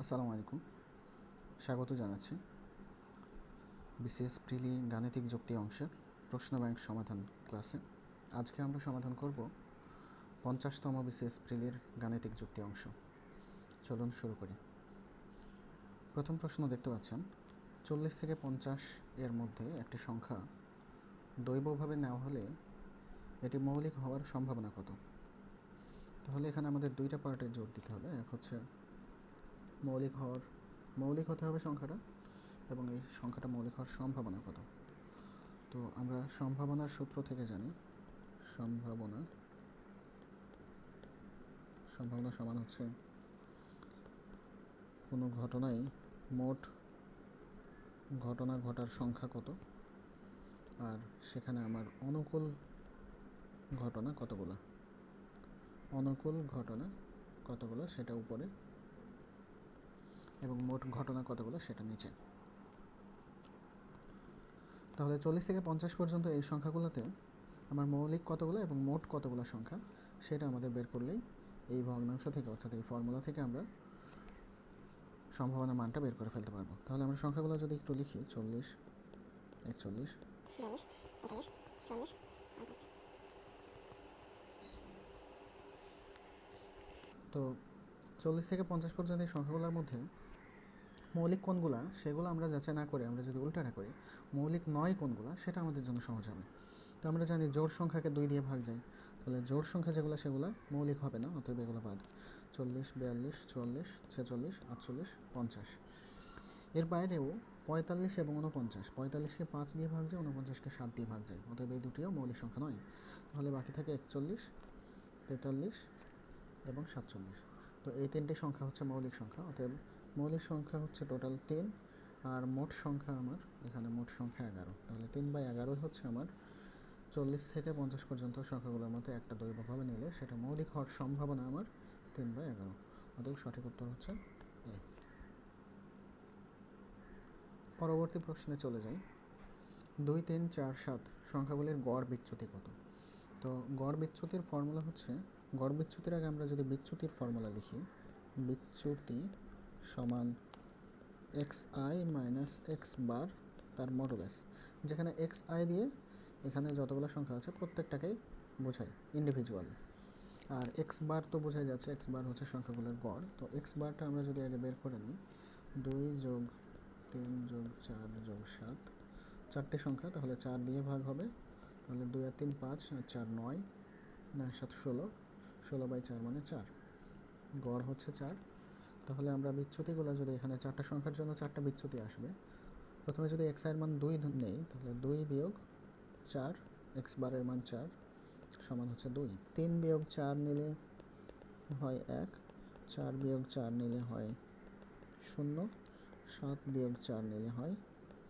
আসসালামু আলাইকুম, স্বাগত জানাচ্ছি বিসিএস প্রিলি গাণিতিক যুক্তি অংশের প্রশ্ন ব্যাংক সমাধান ক্লাসে। আজকে আমরা সমাধান করব 50তম বিসিএস প্রিলির গাণিতিক যুক্তি অংশ। চলুন শুরু করি। প্রথম প্রশ্ন দেখতে পাচ্ছেন, 40 থেকে 50 এর মধ্যে একটি সংখ্যা দৈবভাবে নেওয়া হলে এটি মৌলিক হওয়ার সম্ভাবনা কত? তাহলে এখানে আমাদের দুইটা পার্টে জোর দিতে হবে। এক হচ্ছে মৌলিক হতে হবে সংখ্যাটা, এবং এই সংখ্যাটা মৌলিক হওয়ার সম্ভাবনা কত। তো আমরা সম্ভাবনার সূত্র থেকে জানি সম্ভাবনা সমান হচ্ছে কোনো ঘটনায় মোট ঘটনা ঘটার সংখ্যা কত, আর সেখানে আমার অনুকূল ঘটনা কতগুলো সেটা উপরে, এবং মোট ঘটনা কতগুলো সেটা নিচে। তাহলে 40 থেকে 50 পর্যন্ত এই সংখ্যাগুলোতে আমার মৌলিক কতগুলো এবং মোট কতগুলো সংখ্যা সেটা আমাদের বের করলেই এই ভগ্নাংশ থেকে, অর্থাৎ এই ফর্মুলা থেকে আমরা সম্ভাবনা মানটা বের করে ফেলতে পারবো। তাহলে আমরা সংখ্যাগুলো যদি একটু লিখি, 40, 41, তো 40 থেকে 50 পর্যন্ত এই সংখ্যাগুলোর মধ্যে মৌলিক কোনগুলা সেগুলো আমরা যাচাই না করে আমরা যদি উল্টাটা করি, মৌলিক নয় কোনগুলা সেটা আমাদের জন্য সহজ হবে। তো আমরা জানি জোড় সংখ্যাকে 2 দিয়ে ভাগ যায়, তাহলে জোড় সংখ্যা যেগুলো সেগুলো মৌলিক হবে না, অতএব এগুলো বাদ। 40, 42, 44, 46, 48, 50। এর বাইরেও 45 এবং 49, 45কে 5 দিয়ে ভাগ যায়, 49কে 7 দিয়ে ভাগ যায়, অতএব এই দুটিও মৌলিক সংখ্যা নয়। তাহলে বাকি থাকে 41, 43 এবং 47। তো এই তিনটি সংখ্যা হচ্ছে মৌলিক সংখ্যা, অতএব মৌলিক সংখ্যা হচ্ছে টোটাল 3, আর মোট সংখ্যা আমার এখানে মোট সংখ্যা 11। তাহলে 3/11 হচ্ছে আমার 40 থেকে 50 পর্যন্ত সংখ্যাগুলোর মধ্যে একটা দৈবভাবে নিলে সেটা মৌলিক হওয়ার সম্ভাবনা আমার 3/11। অতএব সঠিক উত্তর হচ্ছে এ। পরবর্তী প্রশ্নে চলে যাই। 2, 3, 4, 7 সংখ্যাগুলির গড় বিচ্যুতি কত? তো গড় বিচ্যুতির ফর্মুলা হচ্ছে, গড় বিচ্যুতির আগে আমরা যদি বিচ্যুতির ফর্মুলা লিখি, বিচ্যুতি সমান xi মাইনাস এক্স বার তার মডুলাস, যেখানে xi দিয়ে এখানে যতগুলো সংখ্যা আছে প্রত্যেকটাকেই বোঝায় ইন্ডিভিজুয়ালি, আর এক্স বার তো বোঝাই যাচ্ছে, এক্স বার হচ্ছে সংখ্যাগুলোর গড়। তো এক্স বারটা আমরা যদি আগে বের করে নিই, 2 যোগ 3 যোগ 4 যোগ 7, 4টে সংখ্যা, তাহলে 4 দিয়ে ভাগ হবে, তাহলে 2 আর 3 5 আর 4 9, 9 7 16, 16/4 মানে 4, গড় হচ্ছে 4। তাহলে আমরা বিচ্যুতিগুলো যদি এখানে 4টা সংখ্যার জন্য 4টা বিচ্যুতি আসবে, প্রথমে যদি এক্স এর মান 2 নেই, তাহলে 2 বিয়োগ 4, এক্স বারের মান 4 সমান হচ্ছে 2। 3 বিয়োগ 4 নিলে হয় 1, 4 বিয়োগ 4 নিলে হয় 0, 7 বিয়োগ 4 নিলে হয়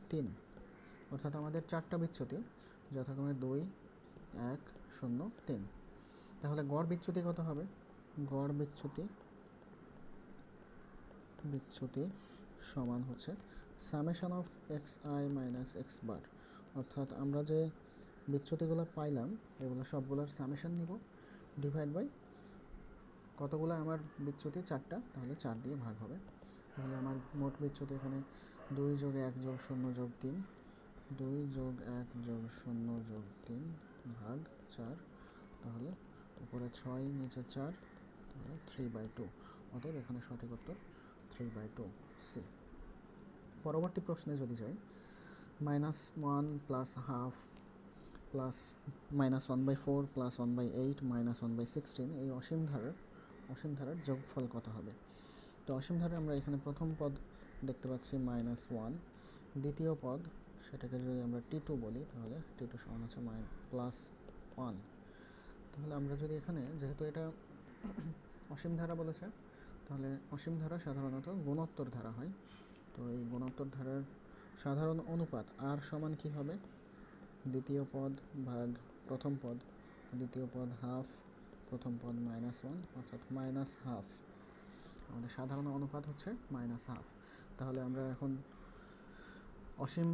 3। অর্থাৎ আমাদের 4টা বিচ্যুতি যথাক্রমে 2, 1, 0, 3। তাহলে গড় বিচ্যুতি কত হবে? গড় বিচ্যুতি সমান হচ্ছে summation of xi minus X bar, অর্থাৎ আমরা যে বিচ্যুতিগুলো পাইলাম এগুলো সবগুলোর সামেশন নিব, ডিভাইড বাই কতগুলো আমার বিচ্যুতি 4টা, তাহলে 4 দিয়ে ভাগ হবে। তাহলে আমার মোট বিচ্যুতি এখানে 2 যোগ 1 যোগ 0 যোগ 3, 2 যোগ 1 যোগ 0 যোগ 3 ভাগ 4, তাহলে উপরে 6 নিচে 4, তাহলে 3/2। অতএব এখানে সঠিক উত্তর 3/2 সি। পরবর্তী প্রশ্নে যদি যাই, -1 প্লাস হাফ প্লাস -1/4 প্লাস 1/8 -1/16 এই অসীম ধারার যোগফল কত হবে? তো অসীম ধারা আমরা এখানে প্রথম পদ দেখতে পাচ্ছি -1, দ্বিতীয় পদ সেটাকে যদি আমরা t2 বলি, তাহলে t2 সমান হচ্ছে +1। তাহলে আমরা যদি এখানে, যেহেতু এটা অসীম ধারা বলেছে, তাহলে অসীম ধারা সাধারণত গুণোত্তর ধারা হয়। তো এই গুণোত্তর ধারার সাধারণ অনুপাত আর সমান কি হবে? দ্বিতীয় পদ ভাগ প্রথম পদ, দ্বিতীয় পদ হাফ, প্রথম পদ -1, অর্থাৎ -1/2। আমাদের সাধারণ অনুপাত হচ্ছে -1/2। তাহলে আমরা এখন অসীম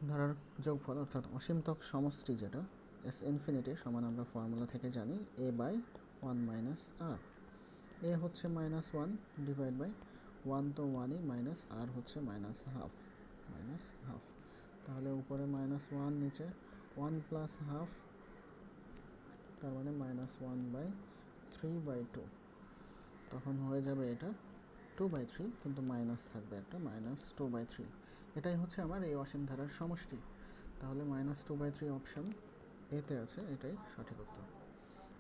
ধারার যোগফল, অর্থাৎ অসীমতক সমষ্টি যেটা এস ইনফিনিটি সমান আমরা ফর্মুলা থেকে জানি a/1 - r। এ হচ্ছে -1 ডিভাইড বাই ওয়ান তো ওয়ানই, মাইনাস আর হচ্ছে মাইনাস হাফ, তাহলে উপরে -1 নিচে 1 প্লাস হাফ, তার মানে -1/3/2, তখন হয়ে যাবে এটা 2/3, কিন্তু মাইনাস থাকবে একটা, -2/3। এটাই হচ্ছে আমার এই অসীম ধারার সমষ্টি। তাহলে -2/3 অপশান এতে আছে, এটাই সঠিক উত্তর।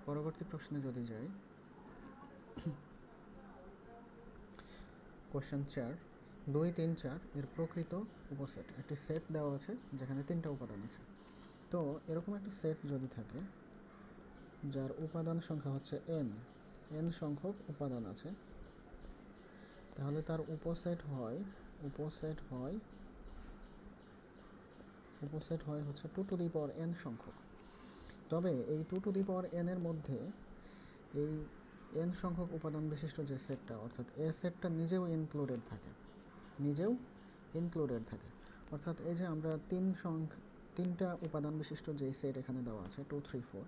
পরবর্তী প্রশ্নে যদি যাই, কোশ্চেন 4, 2, 3, 4 এর প্রকৃত উপসেট। একটি সেট দেওয়া আছে যেখানে 3টা উপাদান আছে। তো এরকম একটা সেট যদি থাকে যার উপাদান সংখ্যা হচ্ছে n সংখ্যক উপাদান আছে, তাহলে তার উপসেট হয় হচ্ছে 2n সংখ্যক। তবে এই 2n এর মধ্যে এই n সংখ্যক উপাদান বিশিষ্ট যে সেটটা, অর্থাৎ এ সেটটা নিজেও ইনক্লুডেড থাকে, অর্থাৎ এই যে আমরা 3টা উপাদান বিশিষ্ট যেই সেট এখানে দেওয়া আছে 2, 3, 4,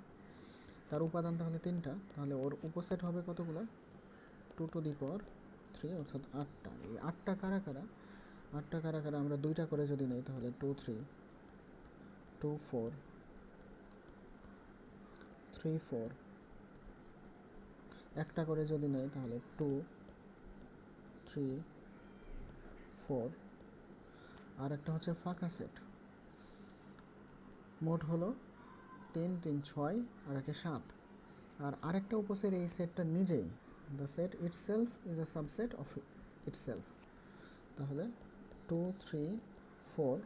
তার উপাদান তাহলে 3টা, তাহলে ওর উপসেট হবে কতগুলো? 2^3, অর্থাৎ 8টা। এই 8টা কারা কারা আমরা 2টা করে যদি নেই তাহলে 2, 3, 2, 4, 3, 4, একটা করে যদি নেই তাহলে 2, 3, 4, আর একটা হচ্ছে ফাঁকা সেট। মোট হলো 3, 3, 6, আর একে 7। আর আরেকটা উপসেট এই সেটটা নিজেই, the set itself is a subset of itself. তাহলে 2, 3, 4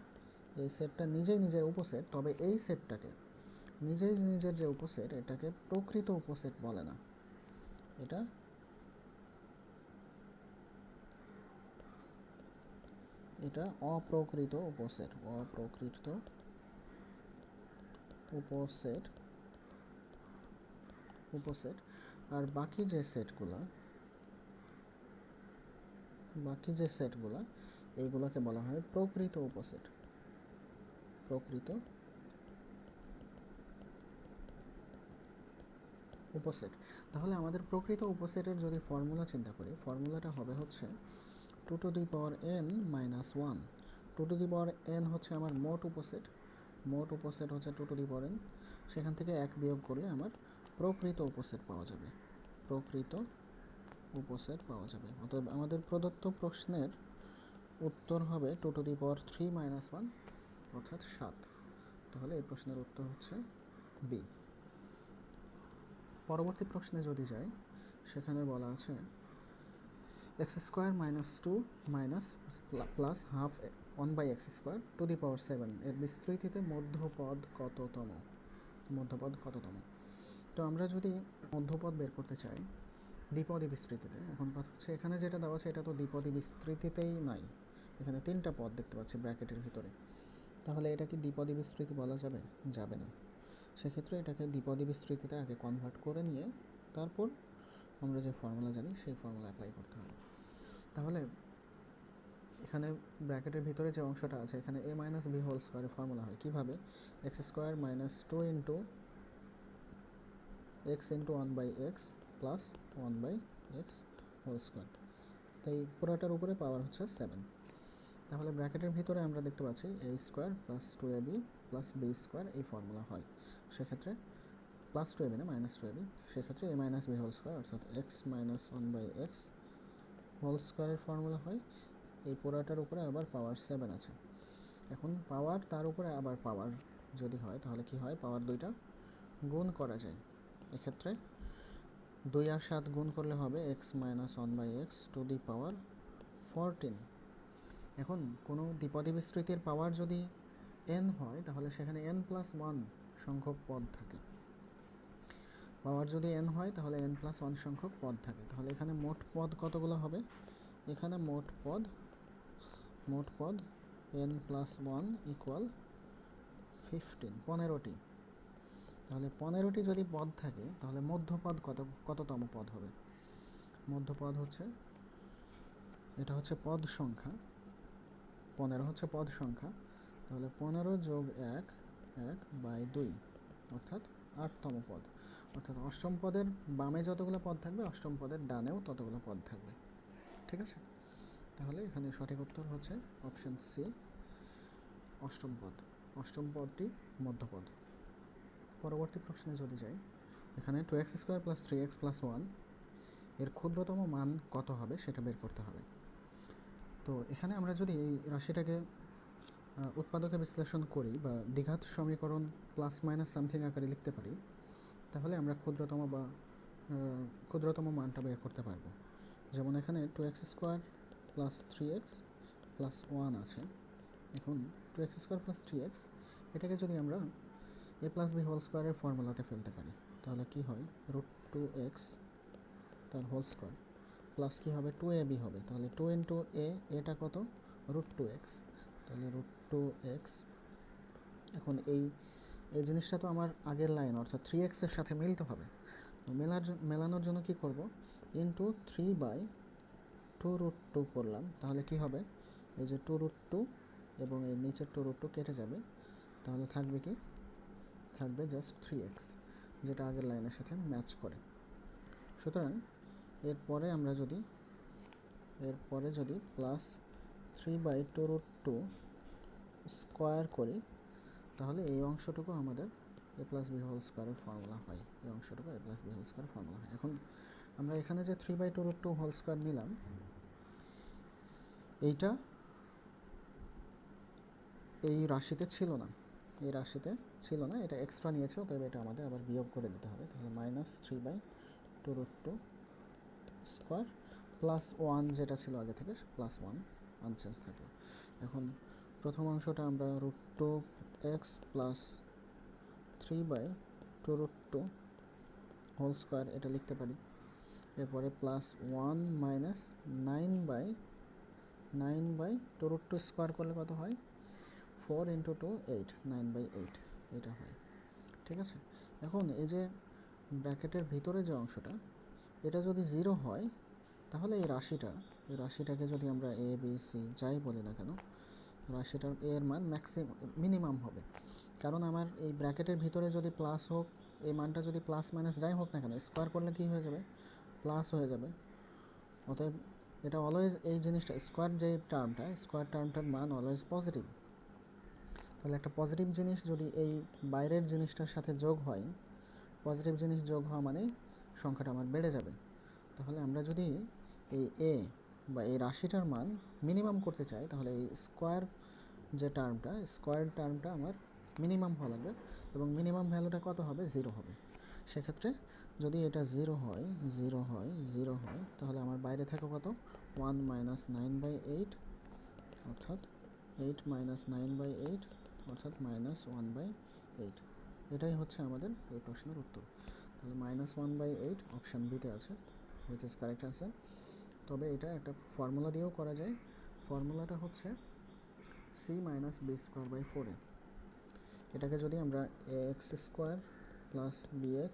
এই সেটটা নিজের উপসেট, তবে এই সেটটাকে নিজের যে উপসেট, এটাকে প্রকৃত উপসেট বলে না। এটা অপ্রকৃত উপসেট। আর বাকি যে সেটগুলা এইগুলোকে বলা হয় প্রকৃত উপসেট। তাহলে আমাদের প্রকৃত উপসেটের যদি ফর্মুলা চিন্তা করি, ফর্মুলাটা হবে হচ্ছে 2n - 1। 2n হচ্ছে আমার মোট উপসেট হচ্ছে 2n। সেখান থেকে 1 বিয়োগ করলে আমার প্রকৃত উপসেট পাওয়া যাবে। অতএব আমাদের প্রদত্ত প্রশ্নের উত্তর হবে 2^3 - 1, অর্থাৎ 7। তাহলে এই প্রশ্নের উত্তর হচ্ছে বি। পরবর্তী প্রশ্নে যদি যাই, সেখানে বলা আছে x² - 2 plus half 1/x² to the power 7 এর বিস্তৃতিতে মধ্যপদ কততম। তো আমরা যদি মধ্যপদ বের করতে চাই দ্বিপদী বিস্তৃতিতে, এখন কথা হচ্ছে এখানে যেটা দেওয়া আছে এটা তো দ্বিপদী বিস্তৃতিতেই নাই, এখানে 3টা পদ দেখতে পাচ্ছি ব্র্যাকেটের ভিতরে। তাহলে এটা কি দ্বিপদী বিস্তৃতি বলা যাবে না। সেক্ষেত্রে এটাকে দ্বিপদী বিস্তৃতিতে আগে কনভার্ট করে নিয়ে তারপর আমরা যে ফর্মুলা জানি সেই ফর্মুলা অ্যাপ্লাই করতে হবে। তাহলে এখানে ব্র্যাকেটের ভিতরে যে অংশটা আছে, এখানে a - b হোল স্কোয়ারের ফর্মুলা হয় কীভাবে? x² - 2 into x into 1/x plus 1/x whole square. তাই পুরোটার উপরে পাওয়ার হচ্ছে 7। তাহলে ব্র্যাকেটের ভিতরে আমরা দেখতে পাচ্ছি a² plus 2ab plus b² এই ফর্মুলা হয়। সেক্ষেত্রে প্লাস 2ab না, -2ab, সেক্ষেত্রে a - b হোল স্কোয়ার অর্থাৎ x - 1/x হোল স্কোয়ারের ফর্মুলা হয়। এই পুরাটার উপরে আবার পাওয়ার 7 আছে। এখন পাওয়ার তার উপরে আবার পাওয়ার যদি হয় তাহলে কি হয়? পাওয়ার 2টা গুণ করা যায়। এক্ষেত্রে 2 আর 7 গুণ করলে হবে x - 1/x টু দি পাওয়ার 14। এখন কোনো দ্বিপদী বিস্তৃতির পাওয়ার যদি n হয় তাহলে সেখানে n+1 সংখ্যক পদ থাকে। পাওয়ার যদি n হয় তাহলে n+1 সংখ্যক পদ থাকে। তাহলে এখানে মোট পদ কতগুলো হবে? এখানে মোট পদ n+1 ইকুয়াল 15টি। তাহলে 15টি যদি পদ থাকে তাহলে মধ্যপদ কততম পদ হবে? মধ্যপদ হচ্ছে, এটা হচ্ছে পদ সংখ্যা, 15 হচ্ছে পদ সংখ্যা। তাহলে 15 যোগ 1/2 অর্থাৎ 8তম পদ। অর্থাৎ অষ্টম পদের বামে যতগুলো পদ থাকবে অষ্টম পদের ডানেও ততগুলো পদ থাকবে। ঠিক আছে? তাহলে এখানে সঠিক উত্তর হচ্ছে অপশন সি, অষ্টম পদ। অষ্টম পদটি মধ্যপদ। পরবর্তী প্রশ্নে যদি যাই, এখানে 2x² + 3x + 1 এর ক্ষুদ্রতম মান কত হবে সেটা বের করতে হবে। তো এখানে আমরা যদি এই রাশিটাকে উৎপাদকে বিশ্লেষণ করি বা দ্বিঘাত সমীকরণ প্লাস মাইনাস সামথিং আকারে লিখতে পারি, তাহলে আমরা ক্ষুদ্রতম মানটা বের করতে পারবো। যেমন এখানে 2x² + 3x + 1 আছে। এখন 2x² + 3x এটাকে যদি আমরা a + b² এর ফর্মুলাতে ফেলতে পারি, তাহলে কি হয়, √2x তার হোল স্কোয়ার প্লাস কী হবে, 2ab হবে। তাহলে 2 × a, এটা কত, √2x, তাহলে √2x। এখন এই জিনিসটা তো আমার আগের লাইন অর্থাৎ 3x এর সাথে মিলতে হবে। মেলানোর জন্য কি করব, ইন্টু 3/2√2 করলাম। তাহলে কি হবে, এই যে 2√2 এবং এই নিচের 2√2 কেটে যাবে। তাহলে থাকবে কি, থাকবে জাস্ট 3x, যেটা আগের লাইনের সাথে ম্যাচ করে। সুতরাং এরপরে যদি প্লাস 3/2√2 স্কোয়ার করি, তাহলে এই অংশটুকু আমাদের a + b² ফর্মুলা হয়। এই অংশটুকু a + b² ফর্মুলা হয়। এখন আমরা এখানে যে 3/2√2 হোল স্কোয়ার নিলাম, এইটা এই রাশিতে ছিল না, এটা এক্সট্রা নিয়েছে, তবে এটা আমাদের আবার বিয়োগ করে দিতে হবে। তাহলে -3/2√2 স্কোয়ার প্লাস 1 যেটা ছিল আগে থেকে, +1 আনচেঞ্জ থাকলো। এখন প্রথম অংশটা আমরা √2x + 3/2√2 হোল স্কোয়ার এটা লিখতে পারি। এরপরে +1 - 9/2√2 স্কোয়ার করলে কত হয়, 4 × 2 8, 9/8 এটা হয়। ঠিক আছে। এখন এই যে ব্র্যাকেটের ভিতরে যে অংশটা, এটা যদি 0 হয়, তাহলে এই রাশিটাকে যদি আমরা a b c যাই বলি না কেন, রাশিটার এর মান মিনিমাম হবে। কারণ আমার এই ব্র্যাকেটের ভিতরে যদি প্লাস হোক, এই মানটা যদি প্লাস মাইনাস যাই হোক না কেন, স্কোয়ার করলে কী হয়ে যাবে, প্লাস হয়ে যাবে। অতএব এটা অলওয়েজ, এই জিনিসটা স্কোয়ার টার্মটার মান অলওয়েজ পজিটিভ। তাহলে একটা পজিটিভ জিনিস যদি এই বাইরের জিনিসটার সাথে যোগ হয়, পজিটিভ জিনিস যোগ হওয়া মানে সংখ্যাটা আমার বেড়ে যাবে। তাহলে আমরা যদি এই বা এই রাশিটার মান মিনিমাম করতে চাই, তাহলে এই স্কোয়ার টার্মটা আমার মিনিমাম হওয়া লাগবে, এবং মিনিমাম ভ্যালুটা কত হবে, 0 হবে। সেক্ষেত্রে যদি এটা 0 হয়, তাহলে আমার বাইরে থাকে কত, 1 - 9/8, অর্থাৎ 8 - 9/8, অর্থাৎ -1/8। এটাই হচ্ছে আমাদের এই প্রশ্নের উত্তর। তাহলে -1/8 অপশান বিতে আছে, হুইচ ইজ কারেক্ট অ্যান্সার। তবে এটা একটা ফর্মুলা দিয়েও করা যায়। ফর্মুলাটা হচ্ছে c - b²/4a। এটাকে যদি আমরা ax² + bx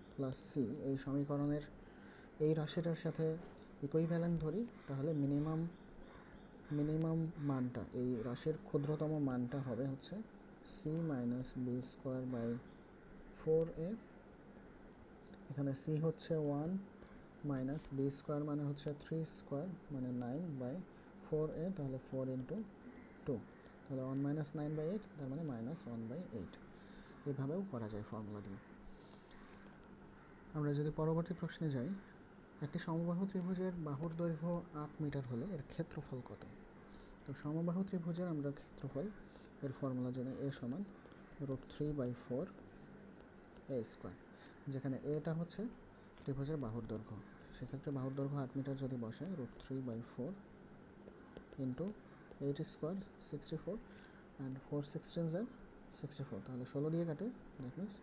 + c এই সমীকরণের এই রাশিটার সাথে ইকুইভ্যালেন্ট ধরি, তাহলে মিনিমাম মানটা, এই রাশির ক্ষুদ্রতম মানটা হবে হচ্ছে c - b²/4a। এখানে c হচ্ছে 1, -b² মানে হচ্ছে 3 স্কোয়ার মানে 9/4a, তাহলে 4 × 2, তাহলে 1 - 9/8, তার মানে -1/8। এইভাবেও করা যায় ফর্মুলা দিয়ে। আমরা যদি পরবর্তী প্রশ্নে যাই, একটি সমবাহু ত্রিভুজের বাহুর দৈর্ঘ্য 8 মিটার হলে এর ক্ষেত্রফল কত? তো সমবাহু ত্রিভুজের আমরা ক্ষেত্রফল এর ফর্মুলা জানি, a = √3/4a², যেখানে এটা হচ্ছে ত্রিভুজের বাহুর দৈর্ঘ্য। সেক্ষেত্রে বাহুর দৈর্ঘ্য 8 মিটার যদি বসায়, √3/4 × 8² 64, অ্যান্ড 4 16 64, তাহলে 16 দিয়ে কাটে, দ্যাট মিনস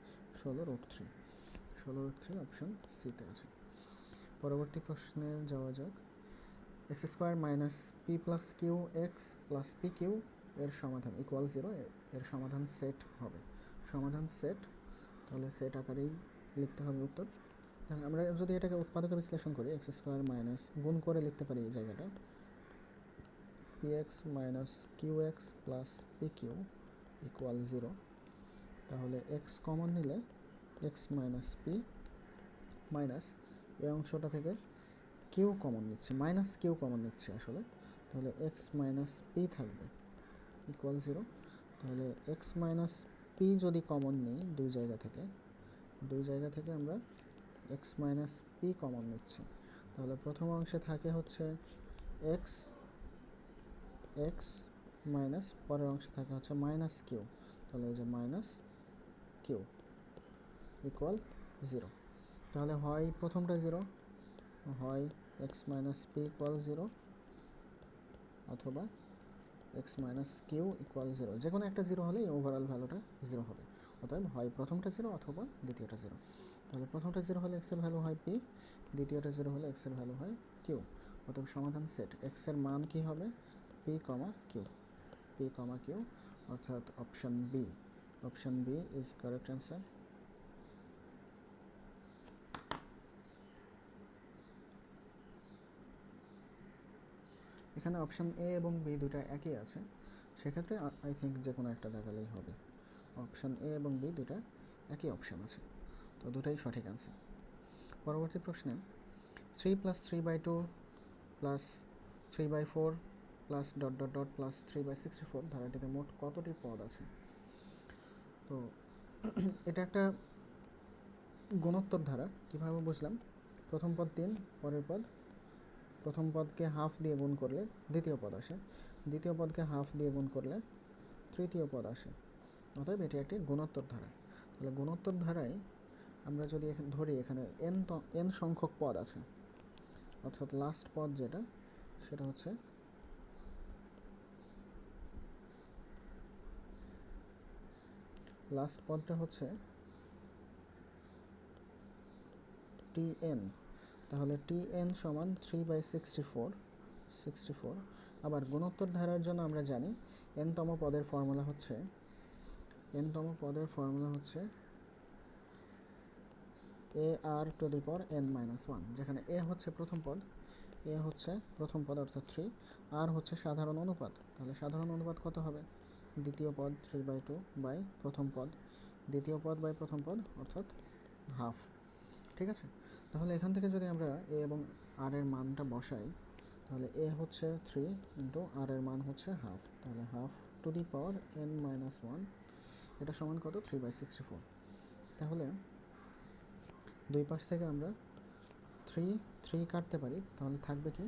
16√3 অপশান সিতে আছে। পরবর্তী প্রশ্নে যাওয়া যাক। x² - p + qx + pq এর সমাধান = 0, এর সমাধান সেট হবে। সমাধান সেট, তাহলে সেট আকারেই লিখতে হবে উত্তর। তাহলে আমরা যদি এটাকে উৎপাদকে বিশ্লেষণ করি, x² - গুণ করে লিখতে পারি এই জায়গাটা, px - qx + pq = 0। তাহলে x কমন নিলে x - p মাইনাস এই অংশটা থেকে q কমন নিচ্ছে, -q কমন নিচ্ছে আসলে, তাহলে এক্স মাইনাস পি থাকবে ইকুয়াল 0। তাহলে এক্স মাইনাস পি যদি কমন নিই দুই জায়গা থেকে আমরা এক্স মাইনাস পি কমন নিচ্ছি, তাহলে প্রথম অংশে থাকে হচ্ছে এক্স এক্স মাইনাস, পরের অংশে থাকে হচ্ছে মাইনাস কিউ, তাহলে এই যে মাইনাস কিউ ইকুয়াল 0। তাহলে হয় প্রথমটা 0, হয় এক্স মাইনাস পি ইকুয়াল 0, অথবা এক্স মাইনাস কিউ ইকুয়াল 0। যে কোনো একটা 0 হলেই ওভারঅল ভ্যালুটা 0 হবে। অতএব হয় প্রথমটা 0 অথবা দ্বিতীয়টা 0। তাহলে প্রথমটা 0 হলে এক্সের ভ্যালু হয় পি, দ্বিতীয়টা 0 হলে এক্সের ভ্যালু হয় কিউ। অতএব সমাধান সেট এক্সের মান কি হবে P comma Q, P comma Q, অর্থাৎ option B is correct answer. এখানে অপশান এ এবং বি দুটা একই আছে, সেক্ষেত্রে আই থিঙ্ক যে কোনো একটা দেখালেই হবে। অপশান এ এবং বি দুটা একই অপশান আছে, তো দুটাই সঠিক অ্যান্সার। পরবর্তী প্রশ্নে 3 + 3/2 + 3/4 + ... + 3/64 ধারাটিতে মোট কতটি পদ আছে? তো এটা একটা গুণোত্তর ধারা। কীভাবে বুঝলাম? প্রথম পদ 3, পরের পদ, প্রথম পদকে হাফ দিয়ে গুণ করলে দ্বিতীয় পদ আসে, দ্বিতীয় পদকে হাফ দিয়ে গুণ করলে তৃতীয় পদ আসে। অতএব এটি একটি গুণোত্তর ধারা। তাহলে গুণোত্তর ধারায় আমরা যদি ধরি এখানে এন সংখ্যক পদ আছে, অর্থাৎ লাস্ট পদ যেটা, সেটা হচ্ছে লাস্ট পদটা হচ্ছে টিএন। তাহলে টিএন সমান 3/64। আবার গুণোত্তর ধারার জন্য আমরা জানি এনতম পদের ফর্মুলা হচ্ছে AR⁴n-1, যেখানে এ হচ্ছে প্রথম পদ অর্থাৎ 3, আর হচ্ছে সাধারণ অনুপাত। তাহলে সাধারণ অনুপাত কত হবে? দ্বিতীয় পদ 3/2 বাই প্রথম পদ, দ্বিতীয় পদ বাই প্রথম পদ অর্থাৎ হাফ। ঠিক আছে, তাহলে এখান থেকে যদি আমরা এ এবং আর এর মানটা বসাই, তাহলে এ হচ্ছে 3 ইন্টু আর এর মান হচ্ছে হাফ, তাহলে n-1 এটা সমান কত? 3/64। তাহলে দুই পাশ থেকে আমরা 3 কাটতে পারি, তাহলে থাকবে কি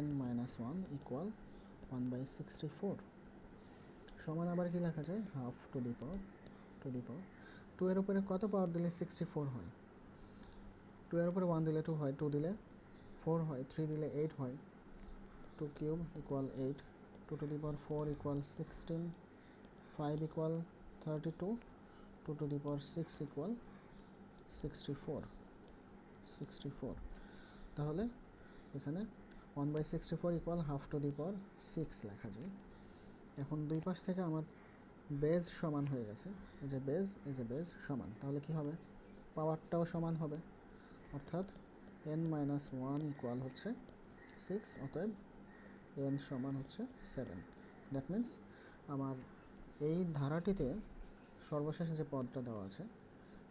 n-1 ইকুয়াল 1/64 সমান আবার কি লেখা যায় 2 এর উপরে কত পাওয়ার দিলে 64 হয়? 2 এর উপরে 1 দিলে 2 হয়, 2 দিলে 4 হয়, 3 দিলে 8 হয়, 2 cube equal 8, 2⁴ equal 16, 5 equal 32, 2⁶ equal 64। তাহলে এখানে 1/64 ইকুয়াল ½ লেখা যায়। এখন দুই পাশ থেকে আমার বেজ সমান হয়ে গেছে, এই যে বেজ সমান, তাহলে কি হবে? পাওয়ারটাও সমান হবে, অর্থাৎ n-1 ইকুয়াল হচ্ছে 6, অতএব n সমান হচ্ছে 7। দ্যাট মিন্স আমার এই ধারাটিতে সর্বশেষ যে পদটা দেওয়া আছে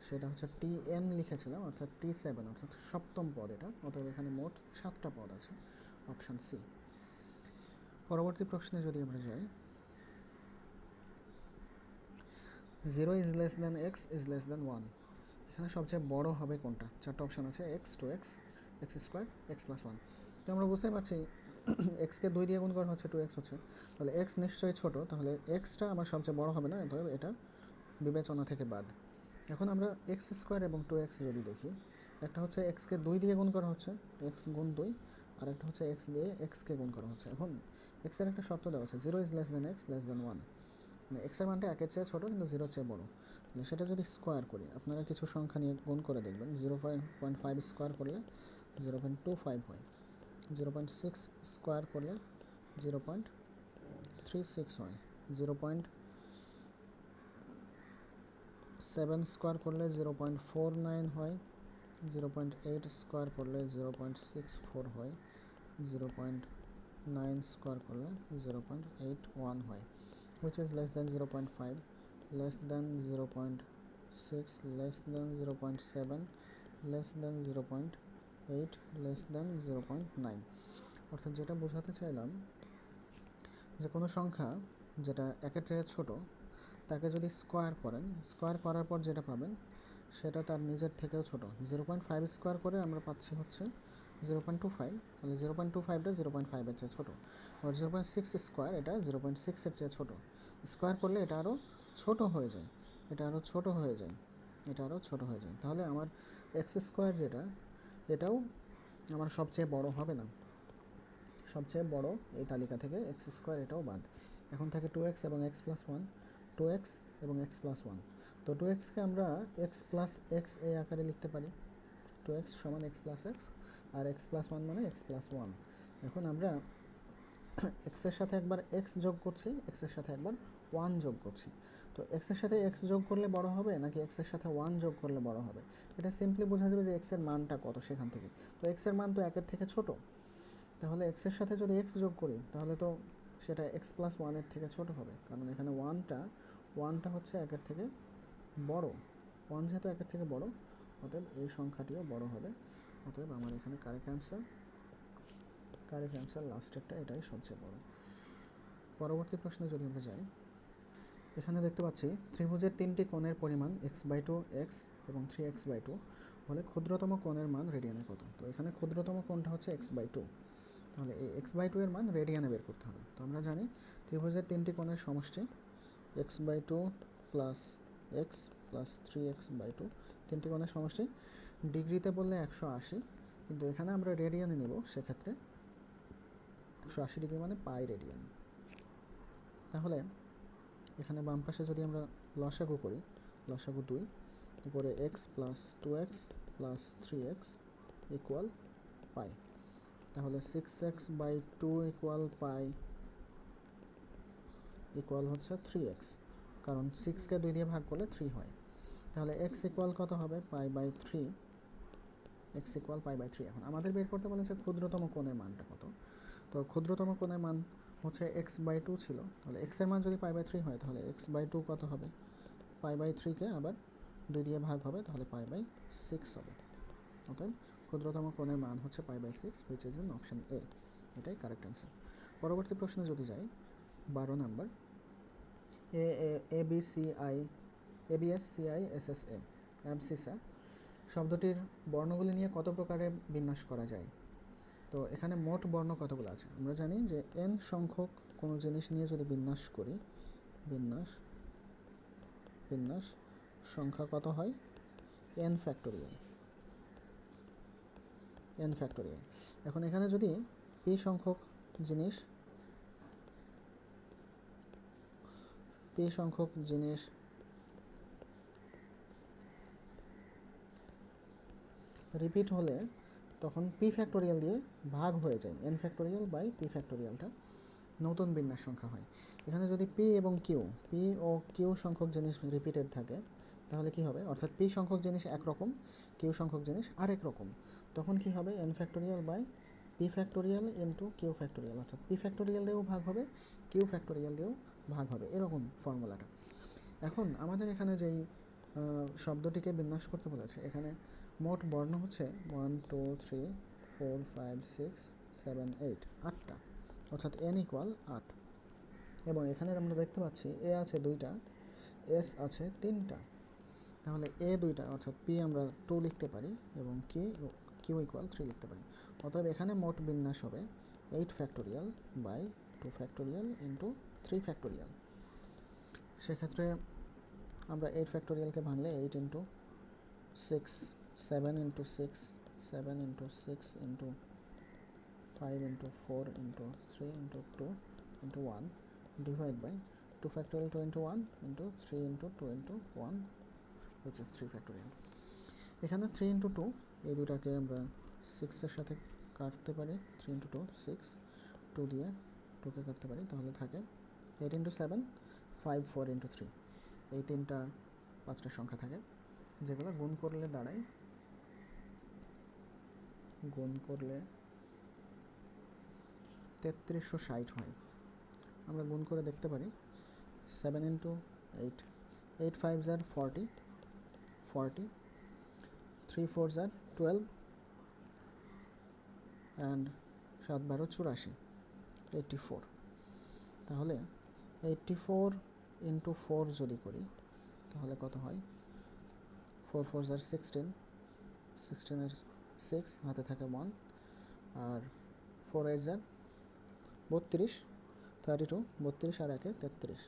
সেটা হচ্ছে টিএন লিখেছিলাম, অর্থাৎ T7, অর্থাৎ সপ্তম পদ এটা। অতএব এখানে মোট 7টা পদ আছে, অপশান সি। পরবর্তী প্রশ্নে যদি আমরা যাই, 0 = x > 1, এখানে সবচেয়ে বড় হবে কোনটা? 4টা অপশান আছে, x, 2x, x², x+1। তো আমরা বুঝতে পারছি এক্সকে 2 দিয়ে গুণ করা হচ্ছে, 2x হচ্ছে, তাহলে x নিশ্চয়ই ছোট, তাহলে এক্সটা আমার সবচেয়ে বড় হবে না, অতএব এটা বিবেচনা থেকে বাদ। এখন আমরা x² এবং 2x যদি দেখি, একটা হচ্ছে এক্সকে 2 দিয়ে গুণ করা হচ্ছে, x গুণ 2, আর একটা হচ্ছে x দিয়ে এক্সকে গুণ করা হচ্ছে। এখন এক্সের একটা শর্ত দেওয়া আছে, 0 = x < 1, মানে এক্সের মানটা 1-এর চেয়ে ছোটো কিন্তু 0-এর চেয়ে বড়ো। তাহলে সেটা যদি স্কোয়ার করি, আপনারা কিছু সংখ্যা নিয়ে গুণ করে দেখবেন, 0.5 স্কোয়ার করলে 0.25 হয়, 0.6 স্কোয়ার করলে 0.36 হয়, 0.7 স্কোয়ার করলে 0.49 হয়, 0.8 স্কোয়ার করলে 0.64 হয়, 0.9 স্কোয়ার করলে 0.81 হয়। Which is less than 0.5, less than 0.6, less than 0.7, less than 0.8, less than 0.9? অর্থাৎ যেটা বোঝাতে চাইলাম যে কোনো সংখ্যা যেটা একের চেয়ে ছোট তাকে যদি স্কোয়ার করেন, স্কোয়ার করার পর যেটা পাবেন সেটা তার নিজের থেকেও ছোট। 0.5 স্কোয়ার করে আমরা পাচ্ছি হচ্ছে 0.25, তাহলে 0.25টা 0.5-এর চেয়ে ছোটো। আবার 0.6 স্কোয়ার, এটা 0.6-এর চেয়ে ছোটো। স্কোয়ার করলে এটা আরও ছোট হয়ে যায়, এটা আরও ছোট হয়ে যায়, এটা আরও ছোট হয়ে যায়। তাহলে আমার এক্স স্কোয়ার যেটা, এটাও আমার সবচেয়ে বড় হবে না, সবচেয়ে বড় এই তালিকা থেকে এক্স স্কোয়ার এটাও বাদ। এখন থাকে 2x এবং x প্লাস 1, 2x এবং x প্লাস 1। তো 2xকে আমরা x প্লাস x এই আকারে লিখতে পারি, 2x সমান x প্লাস x, আর x প্লাস 1 মানে x প্লাস 1। এখন আমরা x এর সাথে একবার x যোগ করছি, x এর সাথে একবার 1 যোগ করছি। তো x এর সাথে x যোগ করলে বড় হবে নাকি x এর সাথে 1 যোগ করলে বড় হবে, এটা সিম্পলি বোঝা যাবে যে x এর মানটা কত সেখান থেকে। তো x এর মান তো 1-এর থেকে ছোট, তাহলে x এর সাথে যদি x যোগ করি তাহলে তো সেটা x প্লাস 1-এর থেকে ছোট হবে, কারণ এখানে 1টা হচ্ছে 1-এর থেকে বড়। 1 যেহেতু 1-এর থেকে বড়, অতএব এই সংখ্যাটিও বড় হবে। অতএব আমার এখানে কারেক্ট অ্যান্সার লাস্টেরটা, এটাই সবচেয়ে বড়। পরবর্তী প্রশ্নে যদি আমরা যাই, এখানে দেখতে পাচ্ছি ত্রিভুজের 3টি কোণের পরিমাণ x/2 x এবং 3x/2 হলে ক্ষুদ্রতম কোণের মান রেডিয়ানে কত। তো এখানে ক্ষুদ্রতম কোণটা হচ্ছে x/2, তাহলে এই x/2 এর মান রেডিয়ানে বের করতে হবে। তো আমরা জানি ত্রিভুজের 3টি কোণের সমষ্টি x/2 plus x plus 3x/2, 3টি কোণের সমষ্টি। ডিগ্রিতে বললে 180, কিন্তু এখানে আমরা রেডিয়ানে নেব, সেক্ষেত্রে 180 ডিগ্রি মানে পাই রেডিয়ান। তাহলে এখানে বাম পাশে যদি আমরা লসাগু করি, লসাগু 2, উপরে x plus 2x plus 3x equal পাই, তাহলে 6x/2 ইকুয়াল পাই ইকুয়াল হচ্ছে 3x, কারণ 6কে 2 দিয়ে ভাগ করলে 3 হয়। তাহলে x ইকুয়াল কত হবে, π/3, x ইকুয়াল π/3। এখন আমাদের বের করতে বলেছে ক্ষুদ্রতম কোণের মানটা কত। তো ক্ষুদ্রতম কোণের মান হচ্ছে x/2 ছিল, তাহলে x এর মান যদি π/3 হয় তাহলে x/2 কত হবে, π/3কে আবার 2 দিয়ে ভাগ হবে, তাহলে π/6 হবে। অতএব ক্ষুদ্রতম কোণের মান হচ্ছে π/6, which is in option A, এটাই কারেক্ট অ্যান্সার। পরবর্তী প্রশ্নে যদি যাই, 12 নাম্বার, ABSCISSA অ্যাবসিসা শব্দটির বর্ণগুলি নিয়ে কত প্রকারে বিন্যাস করা যায়। তো এখানে মোট বর্ণ কতগুলো আছে, আমরা জানি যে n সংখ্যক কোনো জিনিস নিয়ে যদি বিন্যাস করি, বিন্যাস সংখ্যা কত হয়, n ফ্যাক্টোরিয়াল। এখন এখানে যদি p সংখ্যক জিনিস রিপিট হলে তখন p ফ্যাক্টোরিয়াল দিয়ে ভাগ হয়ে যায়, n ফ্যাক্টোরিয়াল বাই p ফ্যাক্টোরিয়ালটা নতুন বিন্যাস সংখ্যা হয়। এখানে যদি p এবং q সংখ্যক জিনিস রিপিটেড থাকে তাহলে কি হবে, অর্থাৎ p সংখ্যক জিনিস একরকম, q সংখ্যক জিনিস আরেক রকম, তখন কি হবে, n factorial by p factorial into q factorial, অর্থাৎ p ফ্যাক্টোরিয়াল দিয়েও ভাগ হবে, q ফ্যাক্টোরিয়াল দিয়েও ভাগ হবে, এরকম ফর্মুলাটা। এখন আমাদের এখানে যেই শব্দটিকে বিন্যাস করতে বলেছে, এখানে মোট বর্ণ হচ্ছে 1 2 3 4 5 6 7 8, 8টা, অর্থাৎ n ইকুয়াল 8। এবং এখানে আমরা দেখতে পাচ্ছি a আছে 2টা, s আছে 3টা, তাহলে a 2টা অর্থাৎ p আমরা 2 লিখতে পারি এবং q ইকুয়াল 3 লিখতে পারি। অতএব এখানে মোট বিন্যাস হবে 8 factorial by 2 factorial into 3 factorial. সেক্ষেত্রে আমরা 8 ফ্যাক্টোরিয়ালকে ভাঙলে 8 into 6, 7 into 6, 7 into 6 into 5 into 4 into 3 into 2 into 1 divide by 2 factorial 2 into 1 into 3 into 2 into 1, which is 3 factorial. এখানে 3 ইন্টু 2 এই দুটাকে আমরা 6-এর সাথে কাটতে পারি, 3 ইন্টু 2 6, 2 দিয়ে 2কে কাটতে পারি, তাহলে থাকে 8 ইন্টু 7 5, 4 ইন্টু 3, এই 5টা সংখ্যা থাকে, যেগুলো গুণ করলে দাঁড়ায় 3360 হয়। আমরা গুণ করে দেখতে পারি 7 ইন্টু 8, 8 5 जार 40, 3 4 जार 12 and 7×12 = 84, 84। তাহলে 84 × 4 যদি করি তাহলে কত হয়? 4 4 16, 16 6 হাতে থাকে 1, আর 4 8 32, 32, 32 আর 1 33,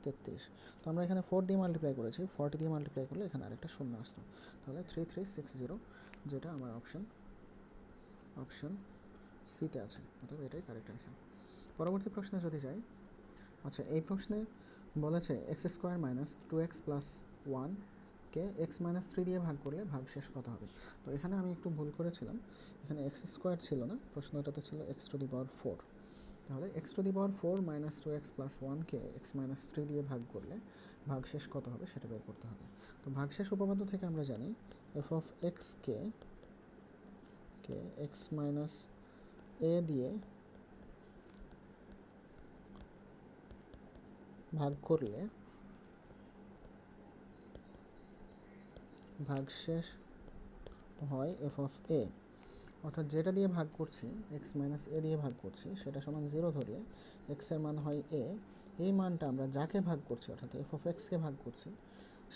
33। তো আমরা এখানে 4 দিয়ে মাল্টিপ্লাই করেছি, 40 দিয়ে মাল্টিপ্লাই করলে এখানে আরেকটা শূন্য আসতো, তাহলে 3360, যেটা আমার অপশন সিতে আছে, অর্থাৎ এটাই কারেক্ট অ্যান্সার। পরবর্তী প্রশ্নে যদি যাই, আচ্ছা এই প্রশ্নে বলেছে x² - 2x + 1 কে x - 3 দিয়ে ভাগ করলে ভাগশেষ কত হবে? তো এখানে আমি একটু ভুল করেছিলাম, এখানে x² ছিল না, প্রশ্নটাতে ছিল x⁴। তাহলে x⁴ - 2x + 1 কে x - 3 দিয়ে ভাগ করলে ভাগশেষ কত হবে সেটা বের করতে হবে। তো ভাগশেষ উপপাদ্য থেকে আমরা জানি f(x) কে x - a দিয়ে ভাগ করলে ভাগশেষ হয় f(a), অর্থাৎ যেটা দিয়ে ভাগ করছি x - a দিয়ে ভাগ করছি সেটা সমান 0 ধরলে x এর মান হয় a। এই মানটা আমরা যাকে ভাগ করছি অর্থাৎ f(x) কে ভাগ করছি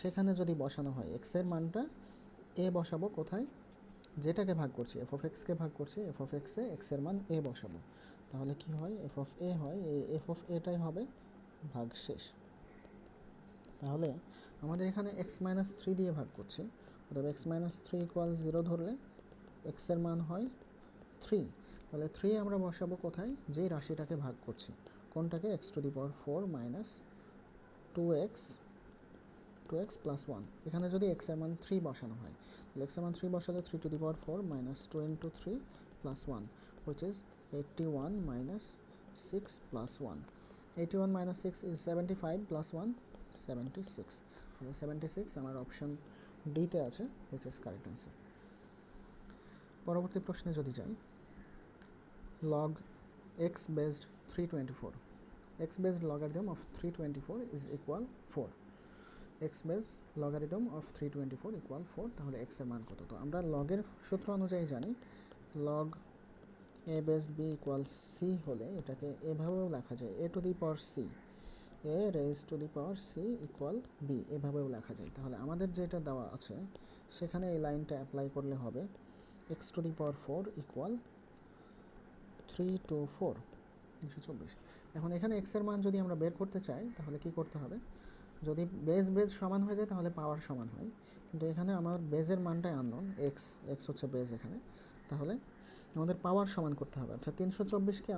সেখানে যদি বসানো হয় x এর মানটা a বসাবো কোথায়? যেটাকে ভাগ করছি f(x) কে ভাগ করছি, f(x) এ x এর মান a বসাবো, তাহলে কি হয়? f(a) হয়, এই f(a)টাই হবে ভাগশেষ। তাহলে আমাদের এখানে x - 3 দিয়ে ভাগ করছি, অর্থাৎ x - 3 = 0 ধরলে x এর মান হয় 3, তাহলে 3 আমরা বসাবো কোথায়? যেই রাশিটাকে ভাগ করছি, কোনটাকে? x⁴ - 2x + 1। এখানে যদি x এর মান 3 বসানো হয়, তাহলে x এর মান 3 বসালে 3⁴ - 2 × 3 + 1, which is 81 - 6 + 1। 81 - 6 is 75 + 1 76, তাহলে 76 আমার অপশন ডিতে আছে, which is কারেক্ট অ্যান্সার। পরবর্তী প্রশ্নে যদি যাই, log x based 324, x based logarithm of 324 is equal 4, x based logarithm of 324 equal 4, তাহলে x এর মান কত? তো আমরা লগের সূত্র অনুযায়ী জানি log a based b equal c হলে এটাকে এভাবেও লেখা যায়, a to the power c, a raised to the power c equal b, এভাবেও লেখা যায়। তাহলে আমাদের যেটা দেওয়া আছে সেখানে এই লাইনটা অ্যাপ্লাই করলে হবে x⁴ equal 324, 324। এখন এখানে x এর মান যদি আমরা বের করতে চাই তাহলে কি করতে হবে? যদি বেজ সমান হয়ে যায় তাহলে পাওয়ার সমান হয়, কিন্তু এখানে আমার বেজের মানটাই আননোন, x হচ্ছে বেজ এখানে, তাহলে আমাদের পাওয়ার সমান করতে হবে, অর্থাৎ 324কে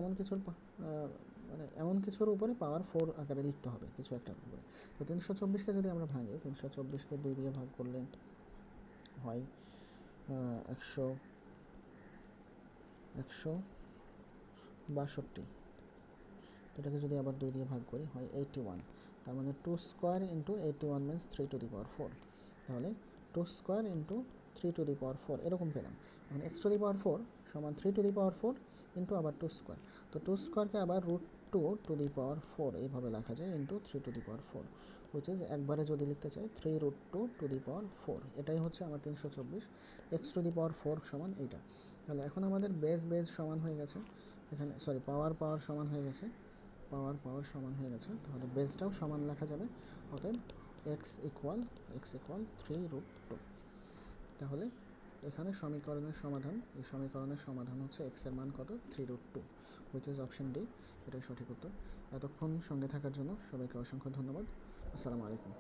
এমন কিছুর উপরে পাওয়ার 4 আকারে লিখতে হবে, কিছু একটার উপরে। তো 324কে যদি আমরা ভাঙি, 324কে 2 দিয়ে ভাগ করলে হয় 162, এটাকে যদি আবার 2 দিয়ে ভাগ করি হয় 81, তার মানে 2² × 81 means 3⁴, তাহলে 2² × 3⁴ এরকম পেলাম। এখন x⁴ সমান 3⁴ ইন্টু আবার 2², তো 2²কে আবার √2⁴ এইভাবে লেখা যায় ইন্টু 3⁴, which is একবারে যদি লিখতে চাই 3√2⁴, এটাই হচ্ছে আমার 324, x⁴ সমান এইটা। তাহলে এখন আমাদের বেজ সমান হয়ে গেছে, এখানে সরি পাওয়ার সমান হয়ে গেছে, পাওয়ার সমান হয়ে গেছে, তাহলে বেজটাও সমান লেখা যাবে, অতএব x equal 3√2। তাহলে এখানে সমীকরণের সমাধান, এই সমীকরণের সমাধান হচ্ছে x এর মান কত? 3√2, which is অপশন ডি, এটাই সঠিক উত্তর। এতক্ষণ সঙ্গে থাকার জন্য সবাইকে অসংখ্য ধন্যবাদ। আসসালামু আলাইকুম।